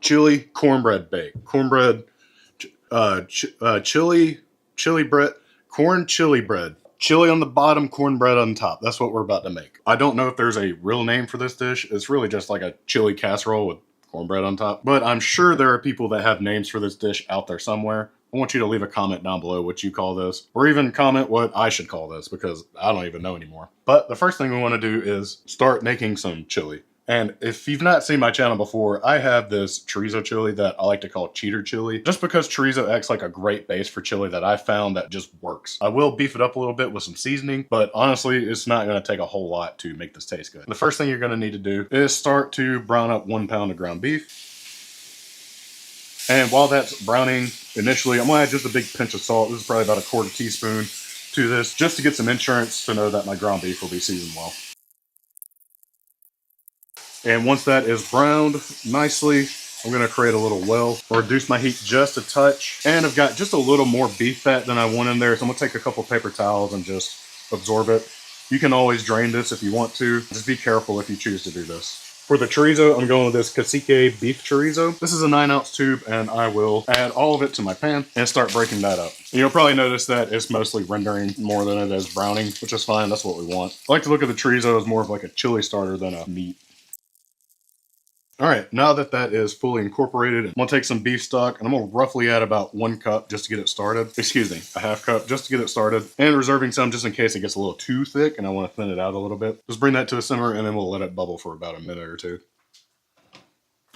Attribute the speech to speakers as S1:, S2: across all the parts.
S1: chili cornbread bake. Cornbread, chili bread, corn chili bread. Chili on the bottom, cornbread on top. That's what we're about to make. I don't know if there's a real name for this dish. It's really just like a chili casserole with cornbread on top. But I'm sure there are people that have names for this dish out there somewhere. I want you to leave a comment down below what you call this, or even comment what I should call this, because I don't even know anymore. But the first thing we want to do is start making some chili. And if you've not seen my channel before, I have this chorizo chili that I like to call cheater chili, just because chorizo acts like a great base for chili that I found that just works. I will beef it up a little bit with some seasoning, but honestly, it's not going to take a whole lot to make this taste good. The first thing you're going to need to do is start to brown up 1 pound of ground beef. And while that's browning, initially, I'm going to add just a big pinch of salt. This is probably about a 1/4 teaspoon to this, just to get some insurance to know that my ground beef will be seasoned well. And once that is browned nicely, I'm going to create a little well, or reduce my heat just a touch. And I've got just a little more beef fat than I want in there, so I'm going to take a couple paper towels and just absorb it. You can always drain this if you want to. Just be careful if you choose to do this. For the chorizo, I'm going with this cacique beef chorizo. This is a 9-ounce tube, and I will add all of it to my pan and start breaking that up. You'll probably notice that it's mostly rendering more than it is browning, which is fine. That's what we want. I like to look at the chorizo as more of like a chili starter than a meat. All right, now that that is fully incorporated, I'm gonna take some beef stock and I'm gonna roughly add about 1 cup just to get it started. Excuse me, a 1/2 cup just to get it started, and reserving some just in case it gets a little too thick and I want to thin it out a little bit. Just bring that to a simmer and then we'll let it bubble for about a minute or two.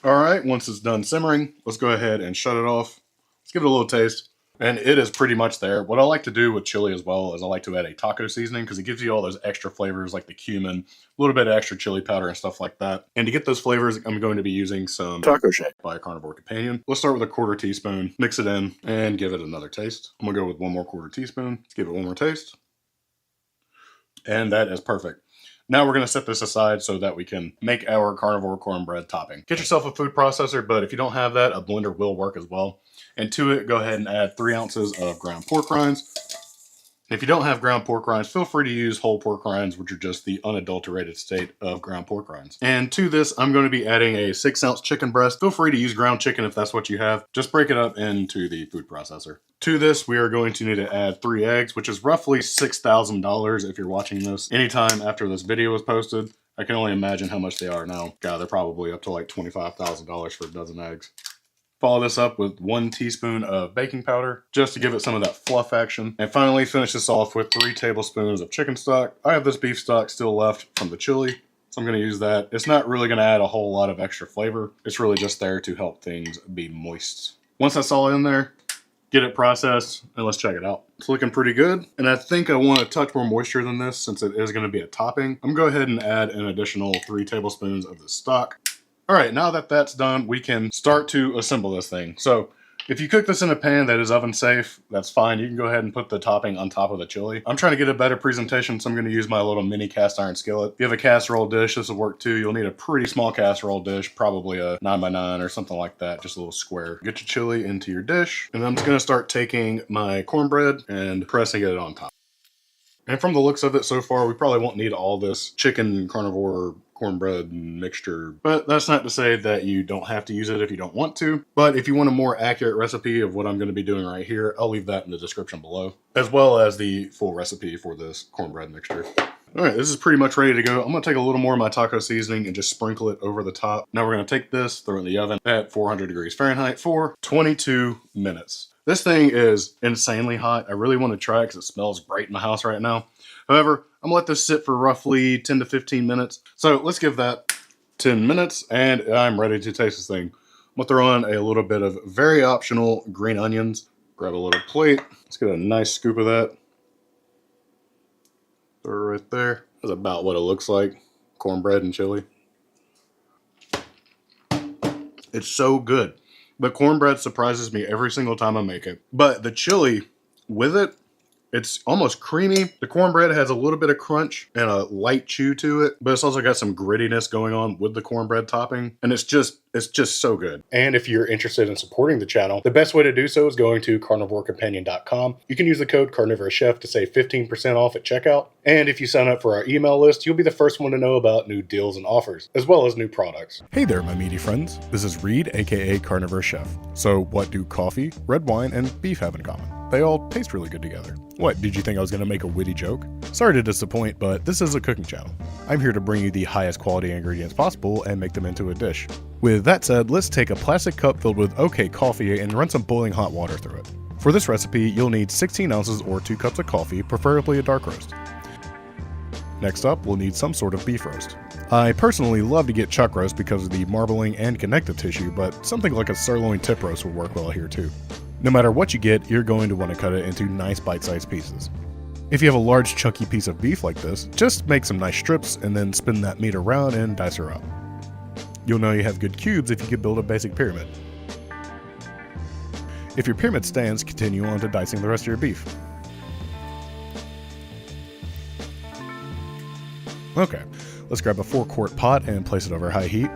S1: All right, once it's done simmering, let's go ahead and shut it off. Let's give it a little taste. And it is pretty much there. What I like to do with chili as well is I like to add a taco seasoning because it gives you all those extra flavors like the cumin, a little bit of extra chili powder and stuff like that. And to get those flavors, I'm going to be using some taco shake by Carnivore Companion. Let's start with a 1/4 teaspoon, mix it in, and give it another taste. I'm gonna go with 1 more 1/4 teaspoon. Let's give it 1 more taste. And that is perfect. Now we're going to set this aside so that we can make our carnivore cornbread topping. Get yourself a food processor, but if you don't have that, a blender will work as well. And to it, go ahead and add 3 ounces of ground pork rinds. If you don't have ground pork rinds, feel free to use whole pork rinds, which are just the unadulterated state of ground pork rinds. And to this, I'm going to be adding a 6-ounce chicken breast. Feel free to use ground chicken if that's what you have. Just break it up into the food processor. To this, we are going to need to add 3 eggs, which is roughly $6,000 if you're watching this anytime after this video was posted. I can only imagine how much they are now. God, they're probably up to like $25,000 for a dozen eggs. Follow this up with 1 teaspoon of baking powder, just to give it some of that fluff action. And finally, finish this off with 3 tablespoons of chicken stock. I have this beef stock still left from the chili, so I'm going to use that. It's not really going to add a whole lot of extra flavor. It's really just there to help things be moist. Once that's all in there, get it processed, and let's check it out. It's looking pretty good, and I think I want a touch more moisture than this since it is going to be a topping. I'm going to go ahead and add an additional 3 tablespoons of the stock. All right, now that that's done, we can start to assemble this thing. So if you cook this in a pan that is oven safe, that's fine. You can go ahead and put the topping on top of the chili. I'm trying to get a better presentation, so I'm going to use my little mini cast iron skillet. If you have a casserole dish, this will work too. You'll need a pretty small casserole dish, probably a 9x9 or something like that, just a little square. Get your chili into your dish, and I'm just going to start taking my cornbread and pressing it on top. And from the looks of it so far, we probably won't need all this chicken carnivore cornbread mixture, but that's not to say that you don't have to use it if you don't want to. But if you want a more accurate recipe of what I'm going to be doing right here, I'll leave that in the description below, as well as the full recipe for this cornbread mixture. All right, this is pretty much ready to go. I'm going to take a little more of my taco seasoning and just sprinkle it over the top. Now we're going to take this, throw it in the oven at 400 degrees Fahrenheit for 22 minutes. This thing is insanely hot. I really want to try it because it smells great in my house right now. However, I'm going to let this sit for roughly 10 to 15 minutes. So let's give that 10 minutes, and I'm ready to taste this thing. I'm going to throw in a little bit of very optional green onions. Grab a little plate. Let's get a nice scoop of that. Throw it right there. That's about what it looks like. Cornbread and chili. It's so good. The cornbread surprises me every single time I make it. But the chili with it It's almost creamy. The cornbread has a little bit of crunch and a light chew to it, but it's also got some grittiness going on with the cornbread topping, and it's just so good. And if you're interested in supporting the channel, the best way to do so is going to CarnivoreCompanion.com. You can use the code CarnivorousChef to save 15% off at checkout, and if you sign up for our email list, you'll be the first one to know about new deals and offers, as well as new products. Hey there, my meaty friends. This is Reed, aka Carnivore Chef. So what do coffee, red wine, and beef have in common? They all taste really good together. What, did you think I was going to make a witty joke? Sorry to disappoint, but this is a cooking channel. I'm here to bring you the highest quality ingredients possible and make them into a dish. With that said, let's take a plastic cup filled with OK coffee and run some boiling hot water through it. For this recipe, you'll need 16 ounces or 2 cups of coffee, preferably a dark roast. Next up, we'll need some sort of beef roast. I personally love to get chuck roast because of the marbling and connective tissue, but something like a sirloin tip roast would work well here too. No matter what you get, you're going to want to cut it into nice bite-sized pieces. If you have a large chunky piece of beef like this, just make some nice strips and then spin that meat around and dice her up. You'll know you have good cubes if you could build a basic pyramid. If your pyramid stands, continue on to dicing the rest of your beef. Okay, let's grab a 4-quart pot and place it over high heat.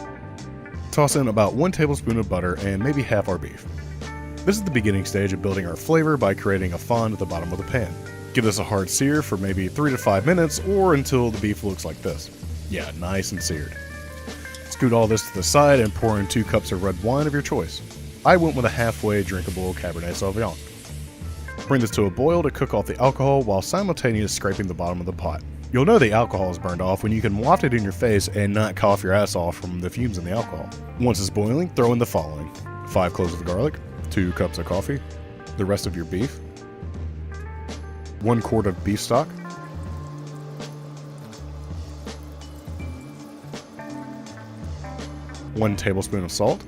S1: Toss in about 1 tablespoon of butter and maybe half our beef. This is the beginning stage of building our flavor by creating a fond at the bottom of the pan. Give this a hard sear for maybe 3 to 5 minutes or until the beef looks like this. Yeah, nice and seared. Scoot all this to the side and pour in 2 cups of red wine of your choice. I went with a halfway drinkable Cabernet Sauvignon. Bring this to a boil to cook off the alcohol while simultaneously scraping the bottom of the pot. You'll know the alcohol is burned off when you can waft it in your face and not cough your ass off from the fumes in the alcohol. Once it's boiling, throw in the following: 5 cloves of garlic, 2 cups of coffee, the rest of your beef, 1 quart of beef stock, 1 tablespoon of salt,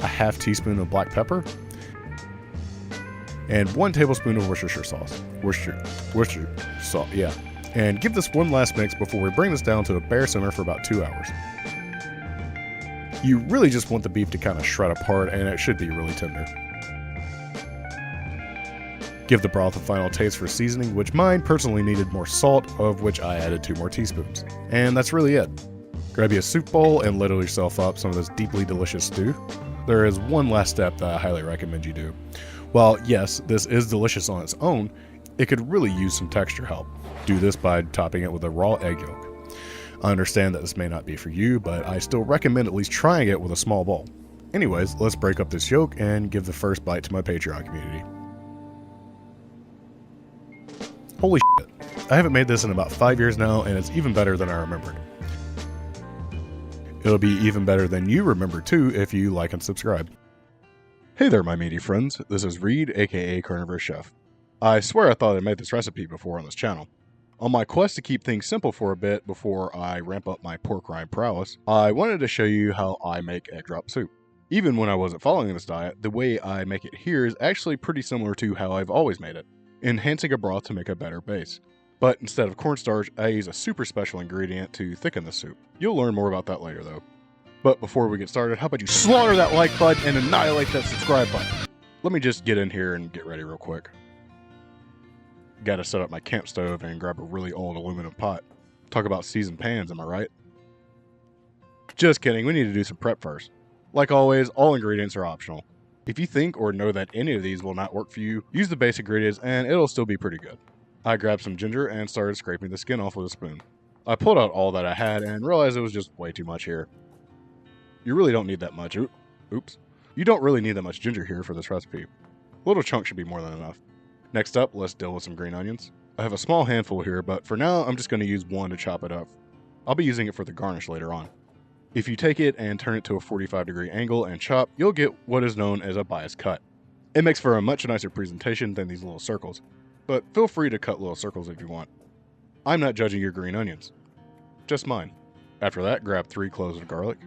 S1: a half teaspoon of black pepper, and 1 tablespoon of Worcestershire sauce. Worcestershire sauce, yeah. And give this one last mix before we bring this down to a bare simmer for about 2 hours. You really just want the beef to kind of shred apart, and it should be really tender. Give the broth a final taste for seasoning, which mine personally needed more salt, of which I added 2 more teaspoons. And that's really it. Grab you a soup bowl and ladle yourself up some of this deeply delicious stew. There is one last step that I highly recommend you do. While yes, this is delicious on its own, it could really use some texture help. Do this by topping it with a raw egg yolk. I understand that this may not be for you, but I still recommend at least trying it with a small bowl. Anyways, let's break up this yolk and give the first bite to my Patreon community. Holy shit, I haven't made this in about 5 years now, and it's even better than I remembered. It'll be even better than you remember too if you like and subscribe. Hey there, my meaty friends. This is Reed, aka Carnivore Chef. I swear I thought I made this recipe before on this channel. On my quest to keep things simple for a bit before I ramp up my pork rind prowess, I wanted to show you how I make egg drop soup. Even when I wasn't following this diet, the way I make it here is actually pretty similar to how I've always made it, enhancing a broth to make a better base. But instead of cornstarch, I use a super special ingredient to thicken the soup. You'll learn more about that later though. But before we get started, how about you slaughter that like button and annihilate that subscribe button? Let me just get in here and get ready real quick. Gotta set up my camp stove and grab a really old aluminum pot. Talk about seasoned pans, am I right? Just kidding, we need to do some prep first. Like always, all ingredients are optional. If you think or know that any of these will not work for you, use the basic ingredients and it'll still be pretty good. I grabbed some ginger and started scraping the skin off with a spoon. I pulled out all that I had and realized it was just way too much here. You really don't need that much. Oops. You don't really need that much ginger here for this recipe. A little chunk should be more than enough. Next up, let's deal with some green onions. I have a small handful here, but for now, I'm just going to use 1 to chop it up. I'll be using it for the garnish later on. If you take it and turn it to a 45-degree angle and chop, you'll get what is known as a bias cut. It makes for a much nicer presentation than these little circles, but feel free to cut little circles if you want. I'm not judging your green onions, just mine. After that, grab 3 cloves of garlic.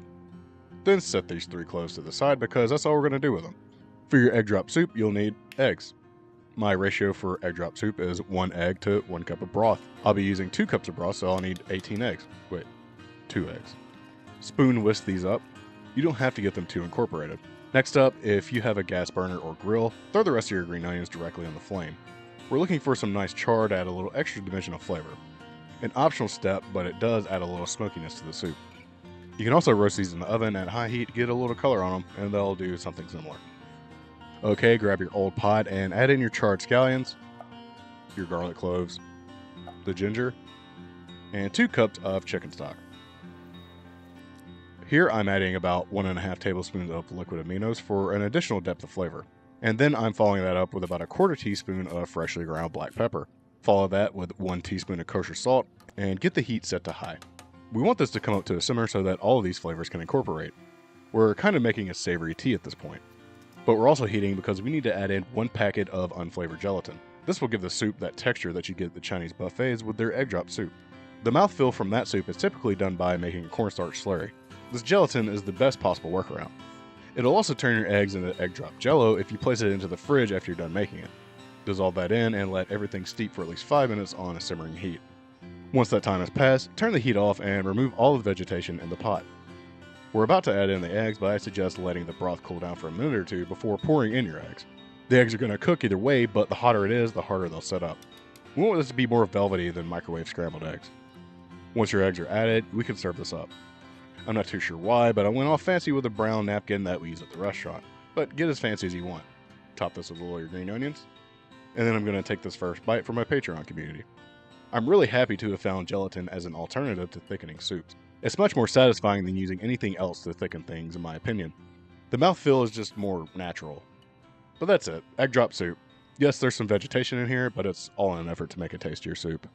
S1: Then set these 3 cloves to the side because that's all we're going to do with them. For your egg drop soup, you'll need eggs. My ratio for egg drop soup is 1 egg to 1 cup of broth. I'll be using 2 cups of broth, so I'll need 18 eggs. Wait, 2 eggs. Spoon whisk these up. You don't have to get them too incorporated. Next up, if you have a gas burner or grill, throw the rest of your green onions directly on the flame. We're looking for some nice char to add a little extra dimension of flavor. An optional step, but it does add a little smokiness to the soup. You can also roast these in the oven at high heat to get a little color on them, and they'll do something similar. Okay, grab your old pot and add in your charred scallions, your garlic cloves, the ginger, and 2 cups of chicken stock. Here I'm adding about 1.5 tablespoons of liquid aminos for an additional depth of flavor. And then I'm following that up with about 1/4 teaspoon of freshly ground black pepper. Follow that with 1 teaspoon of kosher salt, and get the heat set to high. We want this to come up to a simmer so that all of these flavors can incorporate. We're kind of making a savory tea at this point. But we're also heating because we need to add in 1 packet of unflavored gelatin. This will give the soup that texture that you get at the Chinese buffets with their egg drop soup. The mouthfeel from that soup is typically done by making a cornstarch slurry. This gelatin is the best possible workaround. It'll also turn your eggs into egg drop jello if you place it into the fridge after you're done making it. Dissolve that in and let everything steep for at least 5 minutes on a simmering heat. Once that time has passed, turn the heat off and remove all of the vegetation in the pot. We're about to add in the eggs, but I suggest letting the broth cool down for a minute or two before pouring in your eggs. The eggs are going to cook either way, but the hotter it is, the harder they'll set up. We want this to be more velvety than microwave scrambled eggs. Once your eggs are added, we can serve this up. I'm not too sure why, but I went all fancy with a brown napkin that we use at the restaurant. But get as fancy as you want. Top this with a little of your green onions. And then I'm going to take this first bite for my Patreon community. I'm really happy to have found gelatin as an alternative to thickening soups. It's much more satisfying than using anything else to thicken things, in my opinion. The mouthfeel is just more natural. But that's it. Egg drop soup. Yes, there's some vegetation in here, but it's all in an effort to make a tastier soup.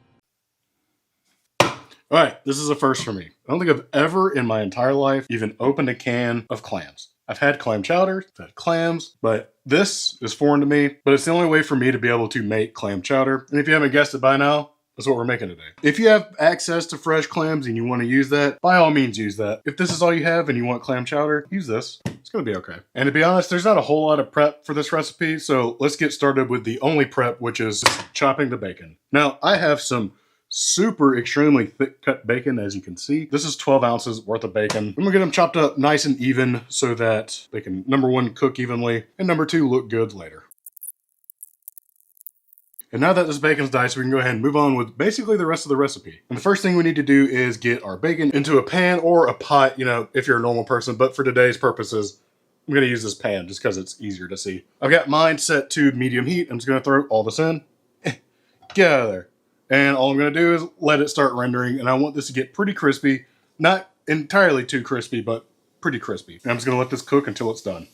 S1: Alright, this is a first for me. I don't think I've ever in my entire life even opened a can of clams. I've had clam chowder, I've had clams, but this is foreign to me. But it's the only way for me to be able to make clam chowder. And if you haven't guessed it by now, that's what we're making today. If you have access to fresh clams and you want to use that, by all means use that. If this is all you have and you want clam chowder, use this. It's going to be okay. And to be honest, there's not a whole lot of prep for this recipe, so let's get started with the only prep, which is chopping the bacon. Now, I have some super extremely thick cut bacon, as you can see. This is 12 ounces worth of bacon. I'm gonna get them chopped up nice and even so that they can, number 1, cook evenly, and number 2, look good later. And now that this bacon's diced, we can go ahead and move on with basically the rest of the recipe. And the first thing we need to do is get our bacon into a pan or a pot, you know, if you're a normal person, but for today's purposes, I'm gonna use this pan just because it's easier to see. I've got mine set to medium heat. I'm just gonna throw all this in. Get out of there. And all I'm going to do is let it start rendering, and I want this to get pretty crispy. Not entirely too crispy, but pretty crispy. And I'm just going to let this cook until it's done.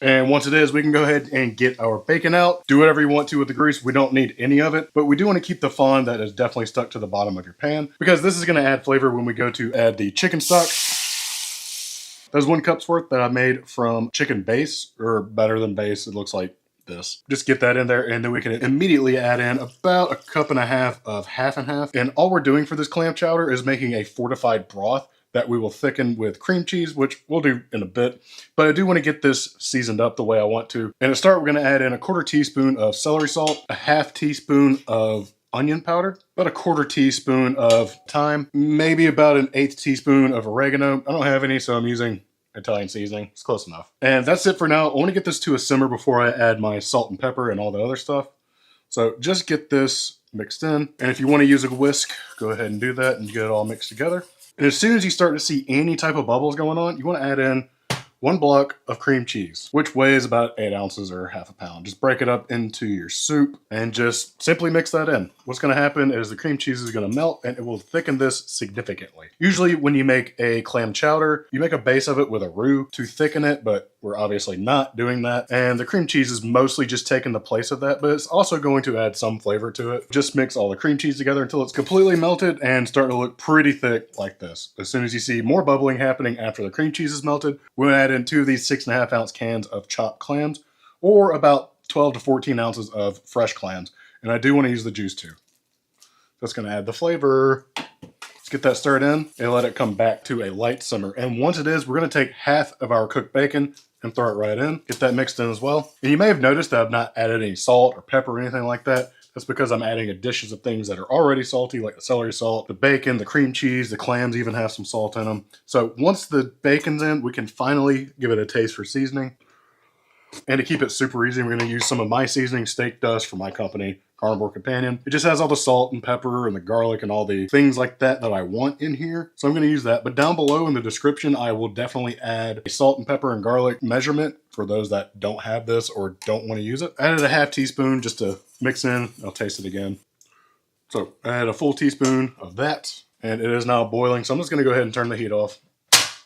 S1: And once it is, we can go ahead and get our bacon out. Do whatever you want to with the grease. We don't need any of it, but we do want to keep the fond that is definitely stuck to the bottom of your pan, because this is going to add flavor when we go to add the chicken stock. There's 1 cup's worth that I made from chicken base, or better than base, it looks like this. Just get that in there, and then we can immediately add in about 1.5 cups of half and half. And all we're doing for this clam chowder is making a fortified broth that we will thicken with cream cheese, which we'll do in a bit. But I do want to get this seasoned up the way I want to. And to start, we're going to add in 1/4 teaspoon of celery salt, 1/2 teaspoon of onion powder, about 1/4 teaspoon of thyme, maybe about 1/8 teaspoon of oregano. I don't have any, so I'm using Italian seasoning. It's close enough. And that's it for now. I want to get this to a simmer before I add my salt and pepper and all the other stuff. So just get this mixed in. And if you want to use a whisk, go ahead and do that and get it all mixed together. And as soon as you start to see any type of bubbles going on, you want to add in 1 block of cream cheese, which weighs about 8 ounces or half a pound. Just break it up into your soup and just simply mix that in. What's going to happen is the cream cheese is going to melt and it will thicken this significantly. Usually when you make a clam chowder, you make a base of it with a roux to thicken it, but we're obviously not doing that. And the cream cheese is mostly just taking the place of that, but it's also going to add some flavor to it. Just mix all the cream cheese together until it's completely melted and starting to look pretty thick like this. As soon as you see more bubbling happening after the cream cheese is melted, we'll add in 2 of these 6.5 ounce cans of chopped clams, or about 12 to 14 ounces of fresh clams. And I do want to use the juice too. That's going to add the flavor. Let's get that stirred in and let it come back to a light simmer. And once it is, we're going to take half of our cooked bacon and throw it right in. Get that mixed in as well. And you may have noticed that I've not added any salt or pepper or anything like that. That's That's because I'm adding additions of things that are already salty, like the celery salt, the bacon, the cream cheese, the clams even have some salt in them. So once the bacon's in, we can finally give it a taste for seasoning. And to keep it super easy, we're going to use some of my seasoning, steak dust, from my company, Carnivore Companion. It just has all the salt and pepper and the garlic and all the things like that I want in here. So I'm going to use that. But down below in the description, I will definitely add a salt and pepper and garlic measurement for those that don't have this or don't want to use it. I added a half teaspoon just to mix in. I'll taste it again. So I add a full teaspoon of that, and it is now boiling. So I'm just going to go ahead and turn the heat off.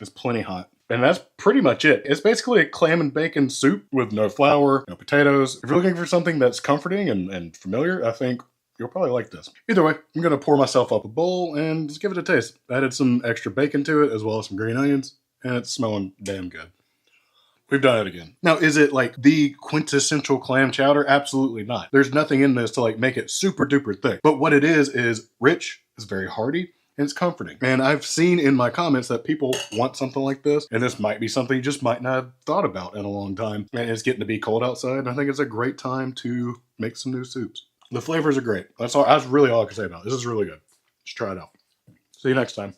S1: It's plenty hot. And that's pretty much it. It's basically a clam and bacon soup with no flour, no potatoes. If you're looking for something that's comforting and familiar, I think you'll probably like this. Either way, I'm going to pour myself up a bowl and just give it a taste. I added some extra bacon to it as well as some green onions, and it's smelling damn good. We've done it again. Now, is it like the quintessential clam chowder? Absolutely not. There's nothing in this to like make it super duper thick. But what it is rich, it's very hearty, and it's comforting. And I've seen in my comments that people want something like this, and this might be something you just might not have thought about in a long time. And it's getting to be cold outside, and I think it's a great time to make some new soups. The flavors are great. That's really all I can say about it. This is really good. Just try it out. See you next time.